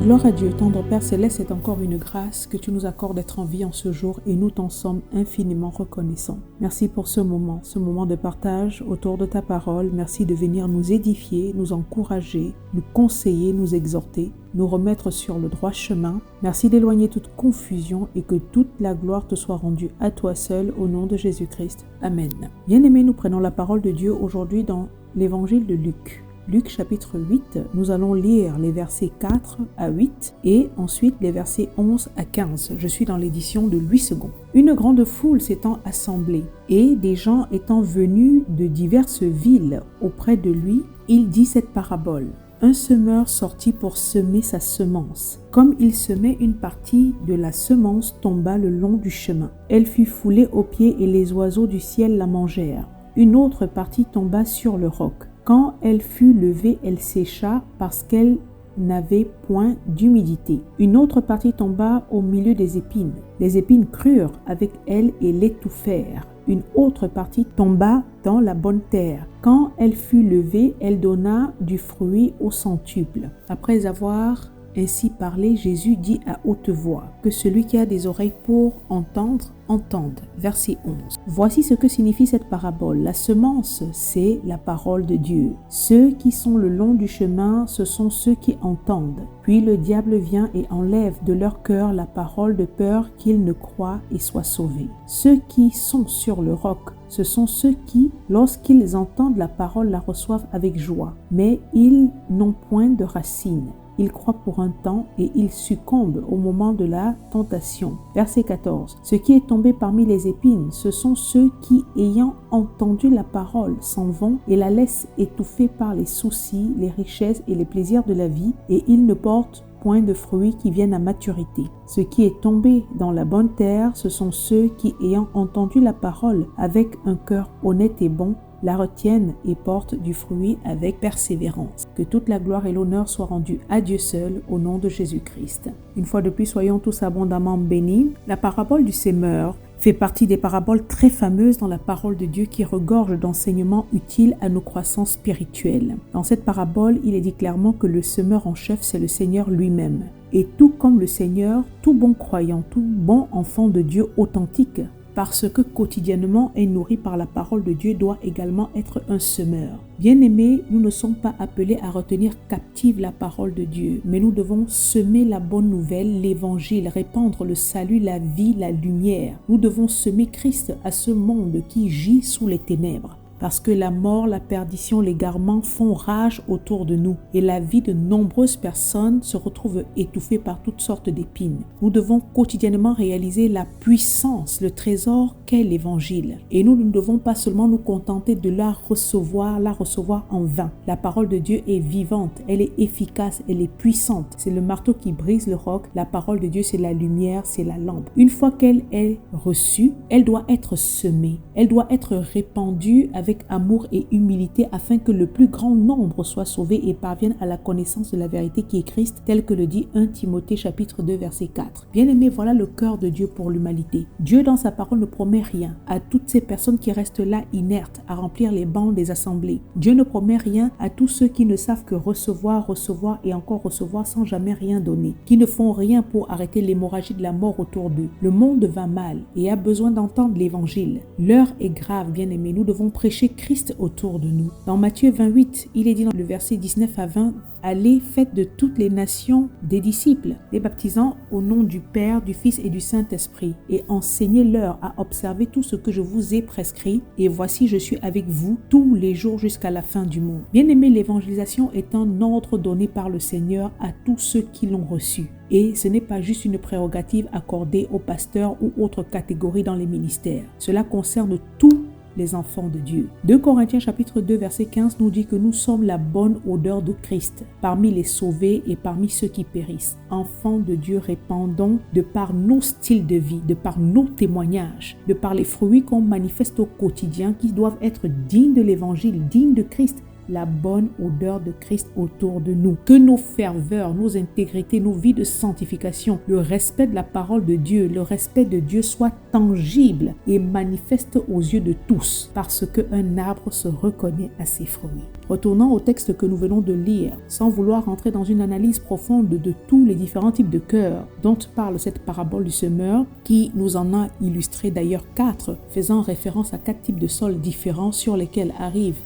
Gloire à Dieu, tendre Père Céleste, c'est encore une grâce que tu nous accordes d'être en vie en ce jour et nous t'en sommes infiniment reconnaissants. Merci pour ce moment de partage autour de ta parole. Merci de venir nous édifier, nous encourager, nous conseiller, nous exhorter, nous remettre sur le droit chemin. Merci d'éloigner toute confusion et que toute la gloire te soit rendue à toi seul au nom de Jésus-Christ. Amen. Bien-aimés, nous prenons la parole de Dieu aujourd'hui dans l'évangile de Luc. Luc chapitre 8, nous allons lire les versets 4 à 8 et ensuite les versets 11 à 15. Je suis dans l'édition de Louis II. Une grande foule s'étant assemblée et des gens étant venus de diverses villes auprès de lui, il dit cette parabole. Un semeur sortit pour semer sa semence. Comme il semait, une partie de la semence tomba le long du chemin. Elle fut foulée aux pieds et les oiseaux du ciel la mangèrent. Une autre partie tomba sur le roc. Quand elle fut levée, elle sécha parce qu'elle n'avait point d'humidité. Une autre partie tomba au milieu des épines. Les épines crurent avec elle et l'étouffèrent. Une autre partie tomba dans la bonne terre. Quand elle fut levée, elle donna du fruit au centuple. Après avoir ainsi parlé, Jésus dit à haute voix, que celui qui a des oreilles pour entendre, entende. Verset 11. Voici ce que signifie cette parabole. La semence, c'est la parole de Dieu. Ceux qui sont le long du chemin, ce sont ceux qui entendent. Puis le diable vient et enlève de leur cœur la parole de peur qu'ils ne croient et soient sauvés. Ceux qui sont sur le roc, ce sont ceux qui, lorsqu'ils entendent la parole, la reçoivent avec joie. Mais ils n'ont point de racines. Ils croient pour un temps et ils succombent au moment de la tentation. Verset 14. Ce qui est tombé parmi les épines, ce sont ceux qui, ayant entendu la parole, s'en vont et la laissent étouffer par les soucis, les richesses et les plaisirs de la vie, et ils ne portent point de fruits qui viennent à maturité. Ce qui est tombé dans la bonne terre, ce sont ceux qui, ayant entendu la parole avec un cœur honnête et bon, la retiennent et portent du fruit avec persévérance. Que toute la gloire et l'honneur soient rendus à Dieu seul au nom de Jésus-Christ. Une fois de plus, soyons tous abondamment bénis. La parabole du semeur fait partie des paraboles très fameuses dans la parole de Dieu qui regorge d'enseignements utiles à nos croissances spirituelles. Dans cette parabole, il est dit clairement que le semeur en chef, c'est le Seigneur lui-même. Et tout comme le Seigneur, tout bon croyant, tout bon enfant de Dieu authentique, parce que quotidiennement est nourri par la parole de Dieu, doit également être un semeur. Bien-aimés, nous ne sommes pas appelés à retenir captive la parole de Dieu, mais nous devons semer la bonne nouvelle, l'évangile, répandre le salut, la vie, la lumière. Nous devons semer Christ à ce monde qui gît sous les ténèbres. Parce que la mort, la perdition, l'égarement font rage autour de nous et la vie de nombreuses personnes se retrouve étouffée par toutes sortes d'épines. Nous devons quotidiennement réaliser la puissance, le trésor qu'est l'évangile. Et nous ne devons pas seulement nous contenter de la recevoir en vain. La parole de Dieu est vivante, elle est efficace, elle est puissante. C'est le marteau qui brise le roc. La parole de Dieu, c'est la lumière, c'est la lampe. Une fois qu'elle est reçue, elle doit être semée, elle doit être répandue avec amour et humilité afin que le plus grand nombre soit sauvé et parvienne à la connaissance de la vérité qui est Christ, tel que le dit 1 Timothée chapitre 2 verset 4. Bien-aimés, voilà le cœur de Dieu pour l'humanité. Dieu dans sa parole ne promet rien à toutes ces personnes qui restent là inertes à remplir les bancs des assemblées. Dieu ne promet rien à tous ceux qui ne savent que recevoir et encore recevoir sans jamais rien donner, qui ne font rien pour arrêter l'hémorragie de la mort autour d'eux. Le monde va mal et a besoin d'entendre l'évangile. L'heure est grave, bien-aimés. Nous devons prêcher Christ autour de nous. Dans Matthieu 28, il est dit dans le verset 19 à 20, « Allez, faites de toutes les nations des disciples, les baptisant au nom du Père, du Fils et du Saint-Esprit, et enseignez-leur à observer tout ce que je vous ai prescrit, et voici je suis avec vous tous les jours jusqu'à la fin du monde. » Bien-aimés, l'évangélisation est un ordre donné par le Seigneur à tous ceux qui l'ont reçu. Et ce n'est pas juste une prérogative accordée aux pasteurs ou autres catégories dans les ministères. Cela concerne tous les enfants de Dieu. 2 Corinthiens chapitre 2 verset 15 nous dit que nous sommes la bonne odeur de Christ parmi les sauvés et parmi ceux qui périssent. Enfants de Dieu, répandons de par nos styles de vie, de par nos témoignages, de par les fruits qu'on manifeste au quotidien qui doivent être dignes de l'évangile, dignes de Christ, la bonne odeur de Christ autour de nous. Que nos ferveurs, nos intégrités, nos vies de sanctification, le respect de la parole de Dieu, le respect de Dieu soit tangible et manifeste aux yeux de tous, parce qu'un arbre se reconnaît à ses fruits. Retournant au texte que nous venons de lire, sans vouloir entrer dans une analyse profonde de tous les différents types de cœurs dont parle cette parabole du semeur, qui nous en a illustré d'ailleurs 4, faisant référence à 4 types de sols différents sur lesquels arrive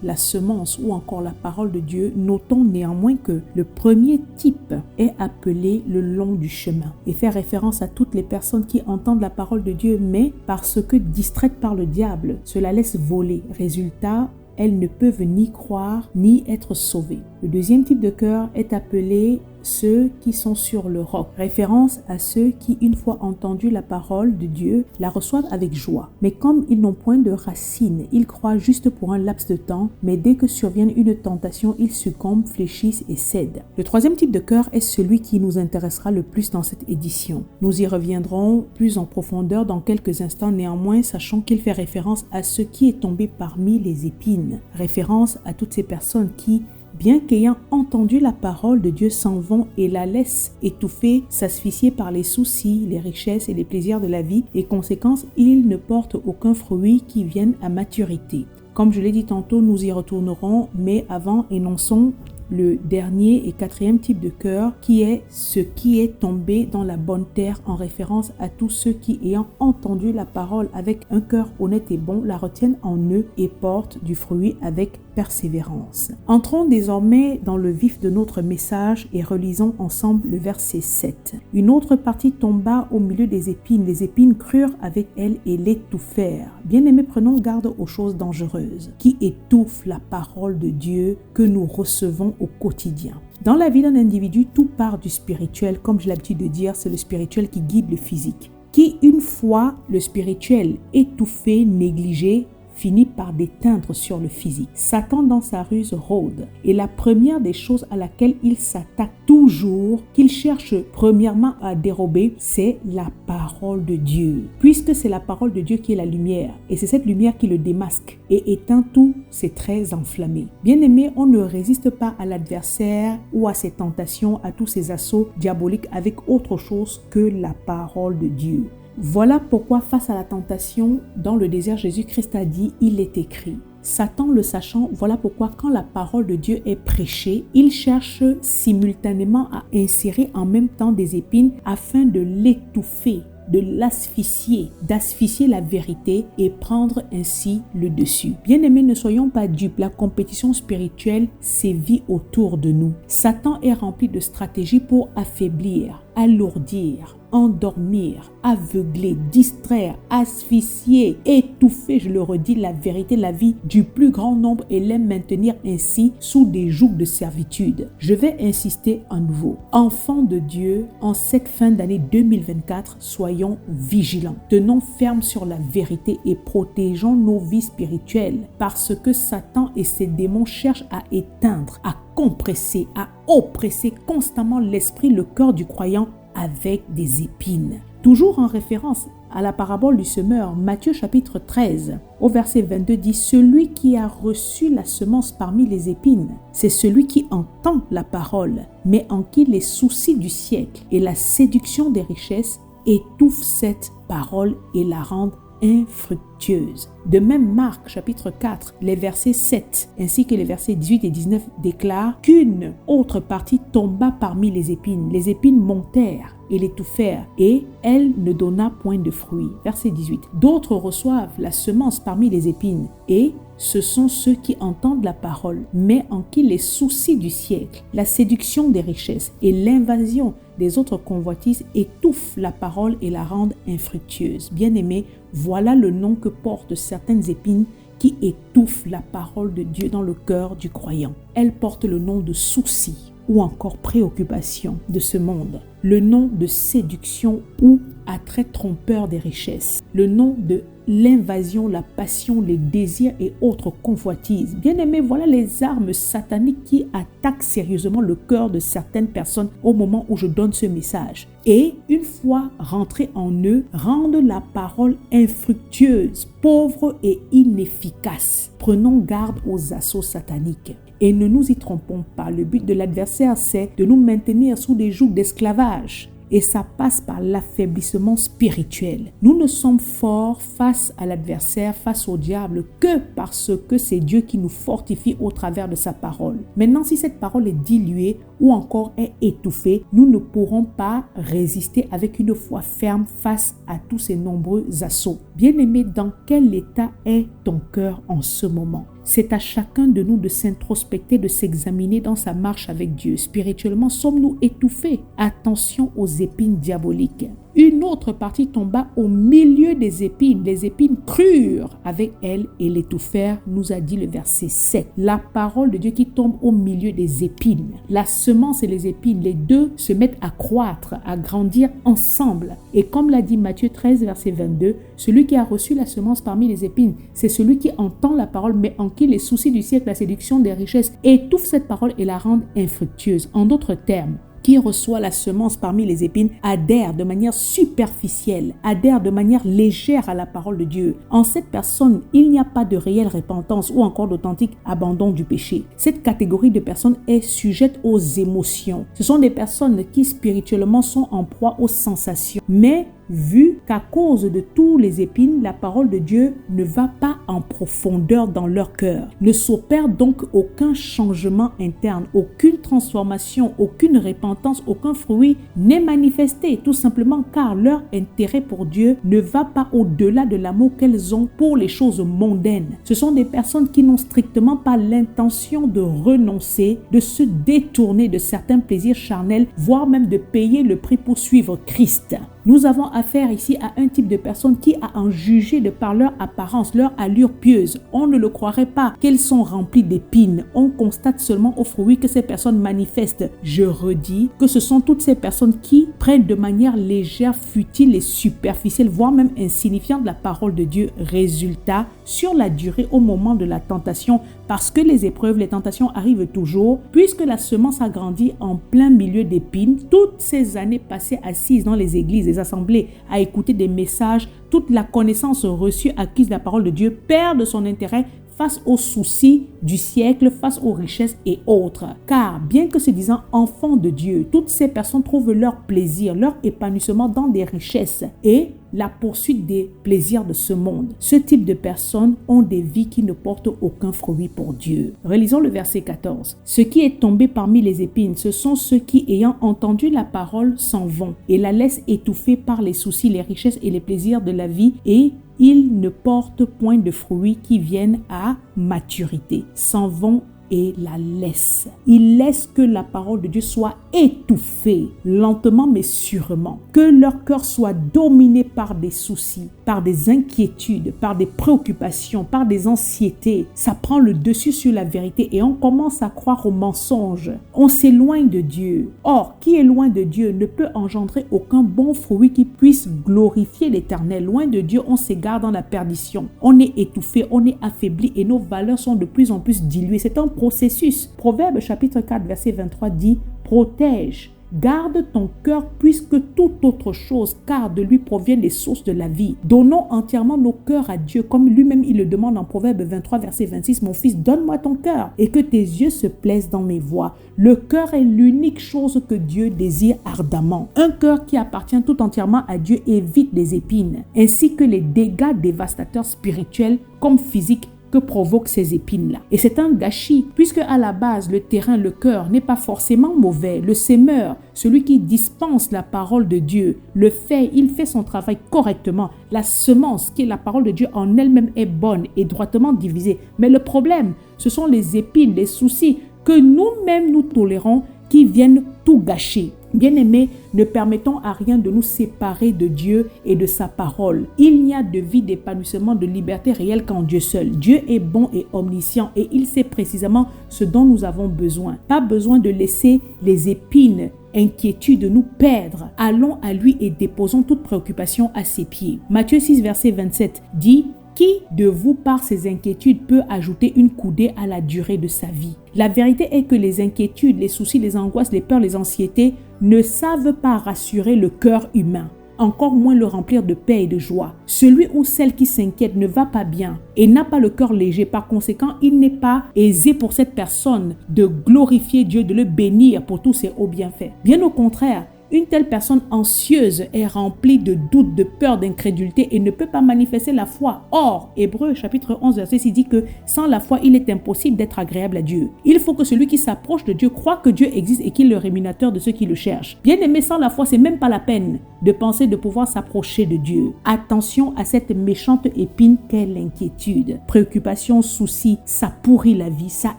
la semence ou encore la parole de Dieu, notons néanmoins que le premier type est appelé le long du chemin et fait référence à toutes les personnes qui entendent la parole de Dieu, mais parce que distraites par le diable, cela laisse voler. Résultat, elles ne peuvent ni croire ni être sauvées. Le deuxième type de cœur est appelé ceux qui sont sur le roc, référence à ceux qui, une fois entendu la parole de Dieu, la reçoivent avec joie. Mais comme ils n'ont point de racines, ils croient juste pour un laps de temps, mais dès que survienne une tentation, ils succombent, fléchissent et cèdent. Le troisième type de cœur est celui qui nous intéressera le plus dans cette édition. Nous y reviendrons plus en profondeur dans quelques instants, néanmoins, sachant qu'il fait référence à ce qui est tombé parmi les épines, référence à toutes ces personnes qui, bien qu'ayant entendu la parole de Dieu, s'en vont et la laissent étouffer, s'asphyxier par les soucis, les richesses et les plaisirs de la vie, et conséquence, ils ne portent aucun fruit qui vienne à maturité. Comme je l'ai dit tantôt, nous y retournerons, mais avant, énonçons le dernier et quatrième type de cœur, qui est ce qui est tombé dans la bonne terre, en référence à tous ceux qui, ayant entendu la parole avec un cœur honnête et bon, la retiennent en eux et portent du fruit avec persévérance. Entrons désormais dans le vif de notre message et relisons ensemble le verset 7. Une autre partie tomba au milieu des épines. Les épines crurent avec elle et l'étouffèrent. Bien-aimés, prenons garde aux choses dangereuses qui étouffent la parole de Dieu que nous recevons au quotidien. Dans la vie d'un individu, tout part du spirituel. Comme j'ai l'habitude de dire, c'est le spirituel qui guide le physique. Qui, une fois le spirituel étouffé, négligé, finit par déteindre sur le physique. Satan dans sa ruse rôde, et la première des choses à laquelle il s'attaque toujours, qu'il cherche premièrement à dérober, c'est la parole de Dieu. Puisque c'est la parole de Dieu qui est la lumière, et c'est cette lumière qui le démasque et éteint tous ses traits enflammés. Bien-aimés, on ne résiste pas à l'adversaire ou à ses tentations, à tous ses assauts diaboliques avec autre chose que la parole de Dieu. Voilà pourquoi face à la tentation, dans le désert, Jésus-Christ a dit, il est écrit. Satan le sachant, voilà pourquoi quand la parole de Dieu est prêchée, il cherche simultanément à insérer en même temps des épines afin de l'étouffer, de l'asphyxier, d'asphyxier la vérité et prendre ainsi le dessus. Bien-aimés, ne soyons pas dupes, la compétition spirituelle sévit autour de nous. Satan est rempli de stratégies pour affaiblir, alourdir, endormir, aveugler, distraire, asphyxier, étouffer, je le redis, la vérité, la vie du plus grand nombre et les maintenir ainsi sous des jougs de servitude. Je vais insister à nouveau. Enfants de Dieu, en cette fin d'année 2024, soyons vigilants. Tenons ferme sur la vérité et protégeons nos vies spirituelles parce que Satan et ses démons cherchent à éteindre, à compresser, à oppresser constamment l'esprit, le cœur du croyant avec des épines. Toujours en référence à la parabole du semeur, Matthieu chapitre 13, au verset 22 dit « Celui qui a reçu la semence parmi les épines, c'est celui qui entend la parole, mais en qui les soucis du siècle et la séduction des richesses étouffent cette parole et la rendent infructueuse. » De même, Marc chapitre 4, les versets 7 ainsi que les versets 18 et 19 déclarent qu'une autre partie tomba parmi les épines. Les épines montèrent et l'étouffèrent, et elle ne donna point de fruits. Verset 18. D'autres reçoivent la semence parmi les épines, et ce sont ceux qui entendent la parole, mais en qui les soucis du siècle, la séduction des richesses et l'invasion des autres convoitises étouffent la parole et la rendent infructueuse. Bien-aimés, voilà le nom que portent certaines épines qui étouffent la parole de Dieu dans le cœur du croyant. Elles portent le nom de soucis ou encore préoccupation de ce monde, le nom de séduction ou attrait trompeur des richesses. le nom de l'invasion, la passion, les désirs et autres convoitises. Bien-aimés, voilà les armes sataniques qui attaquent sérieusement le cœur de certaines personnes au moment où je donne ce message. Et une fois rentrés en eux, rendent la parole infructueuse, pauvre et inefficace. Prenons garde aux assauts sataniques. Et ne nous y trompons pas, le but de l'adversaire, c'est de nous maintenir sous des jougs d'esclavage. Et ça passe par l'affaiblissement spirituel. Nous ne sommes forts face à l'adversaire, face au diable, que parce que c'est Dieu qui nous fortifie au travers de sa parole. Maintenant, si cette parole est diluée ou encore est étouffée, nous ne pourrons pas résister avec une foi ferme face à tous ces nombreux assauts. Bien-aimé, dans quel état est ton cœur en ce moment? C'est à chacun de nous de s'introspecter, de s'examiner dans sa marche avec Dieu. Spirituellement, sommes-nous étouffés? Attention aux épines diaboliques. Une autre partie tomba au milieu des épines. Les épines crurent avec elle et l'étouffèrent, nous a dit le verset 7. La parole de Dieu qui tombe au milieu des épines. La semence et les épines, les deux se mettent à croître, à grandir ensemble. Et comme l'a dit Matthieu 13, verset 22, celui qui a reçu la semence parmi les épines, c'est celui qui entend la parole, mais en qui les soucis du siècle, la séduction des richesses étouffent cette parole et la rendent infructueuse. En d'autres termes, qui reçoit la semence parmi les épines adhère de manière superficielle, adhère de manière légère à la parole de Dieu. En cette personne, il n'y a pas de réelle repentance ou encore d'authentique abandon du péché. Cette catégorie de personnes est sujette aux émotions. Ce sont des personnes qui spirituellement sont en proie aux sensations. Mais vu qu'à cause de tous les épines, la parole de Dieu ne va pas en profondeur dans leur cœur. Ne s'opère donc aucun changement interne, aucune transformation, aucune repentance, aucun fruit n'est manifesté, tout simplement car leur intérêt pour Dieu ne va pas au-delà de l'amour qu'elles ont pour les choses mondaines. Ce sont des personnes qui n'ont strictement pas l'intention de renoncer, de se détourner de certains plaisirs charnels, voire même de payer le prix pour suivre Christ. Nous avons affaire ici à un type de personne qui a en jugé de par leur apparence, leur allure pieuse. On ne le croirait pas qu'elles sont remplies d'épines. On constate seulement au fruit que ces personnes manifestent. Je redis que ce sont toutes ces personnes qui prennent de manière légère, futile et superficielle, voire même insignifiante la parole de Dieu. Résultat, sur la durée, au moment de la tentation, parce que les épreuves, les tentations arrivent toujours, puisque la semence a grandi en plein milieu d'épines, toutes ces années passées assises dans les églises, les assemblées, à écouter des messages, toute la connaissance reçue acquise de la parole de Dieu perd de son intérêt face aux soucis du siècle, face aux richesses et autres. Car bien que se disant enfants de Dieu, toutes ces personnes trouvent leur plaisir, leur épanouissement dans des richesses et la poursuite des plaisirs de ce monde. Ce type de personnes ont des vies qui ne portent aucun fruit pour Dieu. Relisons le verset 14. Ce qui est tombé parmi les épines, ce sont ceux qui, ayant entendu la parole, s'en vont et la laissent étouffer par les soucis, les richesses et les plaisirs de la vie et ils ne portent point de fruits qui viennent à maturité, s'en vont et la laissent. Ils laissent que la parole de Dieu soit étouffée, lentement mais sûrement. Que leur cœur soit dominé par des soucis, par des inquiétudes, par des préoccupations, par des anxiétés. Ça prend le dessus sur la vérité et on commence à croire aux mensonges. On s'éloigne de Dieu. Or, qui est loin de Dieu ne peut engendrer aucun bon fruit qui puisse glorifier l'Éternel. Loin de Dieu, on s'égare dans la perdition. On est étouffé, on est affaibli et nos valeurs sont de plus en plus diluées. C'est un processus. Proverbe chapitre 4 verset 23 dit « Protège, garde ton cœur puisque toute autre chose, car de lui proviennent les sources de la vie. Donnons entièrement nos cœurs à Dieu, comme lui-même il le demande en Proverbe 23 verset 26. Mon fils, donne-moi ton cœur et que tes yeux se plaisent dans mes voies. Le cœur est l'unique chose que Dieu désire ardemment. Un cœur qui appartient tout entièrement à Dieu évite les épines, ainsi que les dégâts dévastateurs spirituels comme physiques que provoquent ces épines-là. Et c'est un gâchis, puisque à la base, le terrain, le cœur n'est pas forcément mauvais. Le sémeur, celui qui dispense la parole de Dieu, il fait son travail correctement. La semence, qui est la parole de Dieu en elle-même, est bonne et droitement divisée. Mais le problème, ce sont les épines, les soucis que nous-mêmes nous tolérons qui viennent tout gâcher. Bien-aimés, ne permettons à rien de nous séparer de Dieu et de sa parole. Il n'y a de vie, d'épanouissement, de liberté réelle qu'en Dieu seul. Dieu est bon et omniscient et il sait précisément ce dont nous avons besoin. Pas besoin de laisser les épines inquiétude de nous perdre, allons à lui et déposons toute préoccupation à ses pieds. Matthieu 6, verset 27 dit: qui de vous, par ses inquiétudes, peut ajouter une coudée à la durée de sa vie? La vérité est que les inquiétudes, les soucis, les angoisses, les peurs, les anxiétés ne savent pas rassurer le cœur humain, encore moins le remplir de paix et de joie. Celui ou celle qui s'inquiète ne va pas bien et n'a pas le cœur léger. Par conséquent, il n'est pas aisé pour cette personne de glorifier Dieu, de le bénir pour tous ses hauts bienfaits. Bien au contraire, une telle personne anxieuse est remplie de doutes, de peur, d'incrédulité et ne peut pas manifester la foi. Or, Hébreux chapitre 11 verset 6 dit que sans la foi, il est impossible d'être agréable à Dieu. Il faut que celui qui s'approche de Dieu croit que Dieu existe et qu'il est le rémunérateur de ceux qui le cherchent. Bien aimé, sans la foi, c'est même pas la peine de penser de pouvoir s'approcher de Dieu. Attention à cette méchante épine qu'est l'inquiétude. Préoccupation, souci, ça pourrit la vie, ça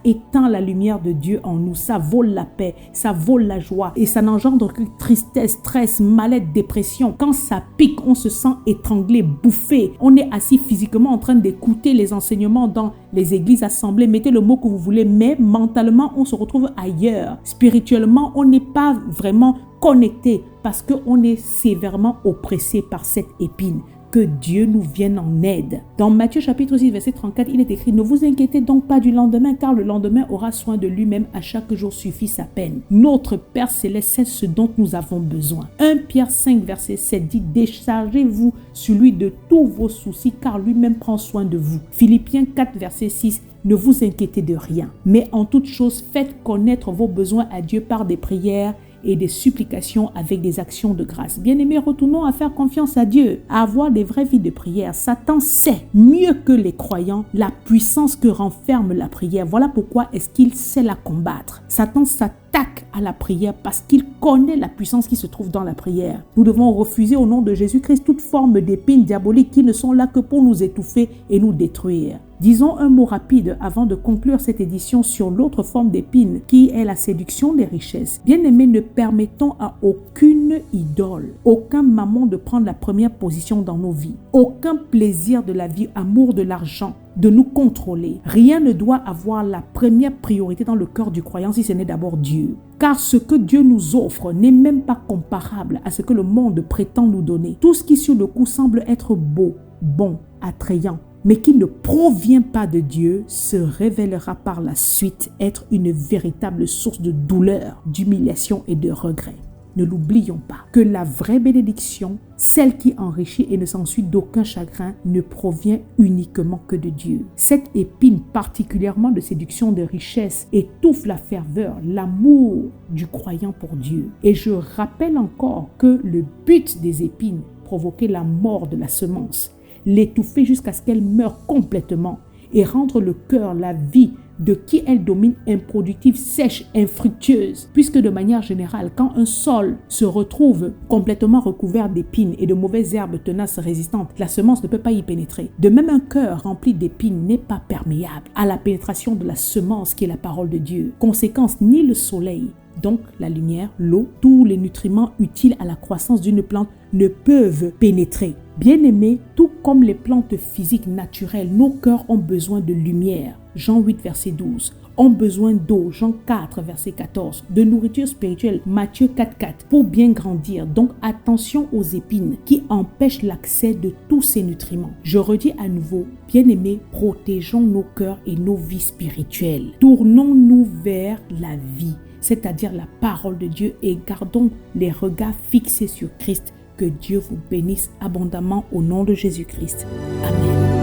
éteint la lumière de Dieu en nous, ça vole la paix, ça vole la joie et ça n'engendre que tristesse, stress, mal-être, dépression. Quand ça pique, on se sent étranglé, bouffé. On est assis physiquement en train d'écouter les enseignements dans les églises, assemblées, mettez le mot que vous voulez, mais mentalement, on se retrouve ailleurs. Spirituellement, on n'est pas vraiment connecté parce qu'on est sévèrement oppressé par cette épine. Que Dieu nous vienne en aide. Dans Matthieu chapitre 6 verset 34, il est écrit: ne vous inquiétez donc pas du lendemain, car le lendemain aura soin de lui-même, à chaque jour suffit sa peine. Notre Père céleste sait ce dont nous avons besoin. 1 Pierre 5 verset 7 dit: déchargez-vous sur lui de tous vos soucis, car lui-même prend soin de vous. Philippiens 4 verset 6: ne vous inquiétez de rien, mais en toute chose faites connaître vos besoins à Dieu par des prières et des supplications avec des actions de grâce. Bien-aimés, retournons à faire confiance à Dieu, à avoir des vraies vies de prière. Satan sait mieux que les croyants la puissance que renferme la prière. Voilà pourquoi est-ce qu'il sait la combattre. Satan s'attaque à la prière parce qu'il connaît la puissance qui se trouve dans la prière. Nous devons refuser au nom de Jésus-Christ toute forme d'épines diaboliques qui ne sont là que pour nous étouffer et nous détruire. Disons un mot rapide avant de conclure cette édition sur l'autre forme d'épine qui est la séduction des richesses. Bien-aimés, ne permettons à aucune idole, aucun mammon de prendre la première position dans nos vies, aucun plaisir de la vie, amour de l'argent, de nous contrôler. Rien ne doit avoir la première priorité dans le cœur du croyant si ce n'est d'abord Dieu. Car ce que Dieu nous offre n'est même pas comparable à ce que le monde prétend nous donner. Tout ce qui sur le coup semble être beau, bon, attrayant, mais qui ne provient pas de Dieu, se révélera par la suite être une véritable source de douleur, d'humiliation et de regret. Ne l'oublions pas, que la vraie bénédiction, celle qui enrichit et ne s'ensuit d'aucun chagrin, ne provient uniquement que de Dieu. Cette épine particulièrement de séduction de richesse étouffe la ferveur, l'amour du croyant pour Dieu. Et je rappelle encore que le but des épines, provoquer la mort de la semence, l'étouffer jusqu'à ce qu'elle meure complètement et rendre le cœur, la vie de qui elle domine improductive, sèche, infructueuse. Puisque de manière générale, quand un sol se retrouve complètement recouvert d'épines et de mauvaises herbes tenaces résistantes, la semence ne peut pas y pénétrer. De même, un cœur rempli d'épines n'est pas perméable à la pénétration de la semence qui est la parole de Dieu. Conséquence, ni le soleil, donc la lumière, l'eau, tous les nutriments utiles à la croissance d'une plante ne peuvent pénétrer. Bien-aimés, tout comme les plantes physiques naturelles, nos cœurs ont besoin de lumière. Jean 8, verset 12. Ont besoin d'eau. Jean 4, verset 14. De nourriture spirituelle. Matthieu 4, 4. Pour bien grandir. Donc attention aux épines qui empêchent l'accès de tous ces nutriments. Je redis à nouveau, bien-aimés, protégeons nos cœurs et nos vies spirituelles. Tournons-nous vers la vie, c'est-à-dire la parole de Dieu, et gardons les regards fixés sur Christ. Que Dieu vous bénisse abondamment au nom de Jésus-Christ. Amen.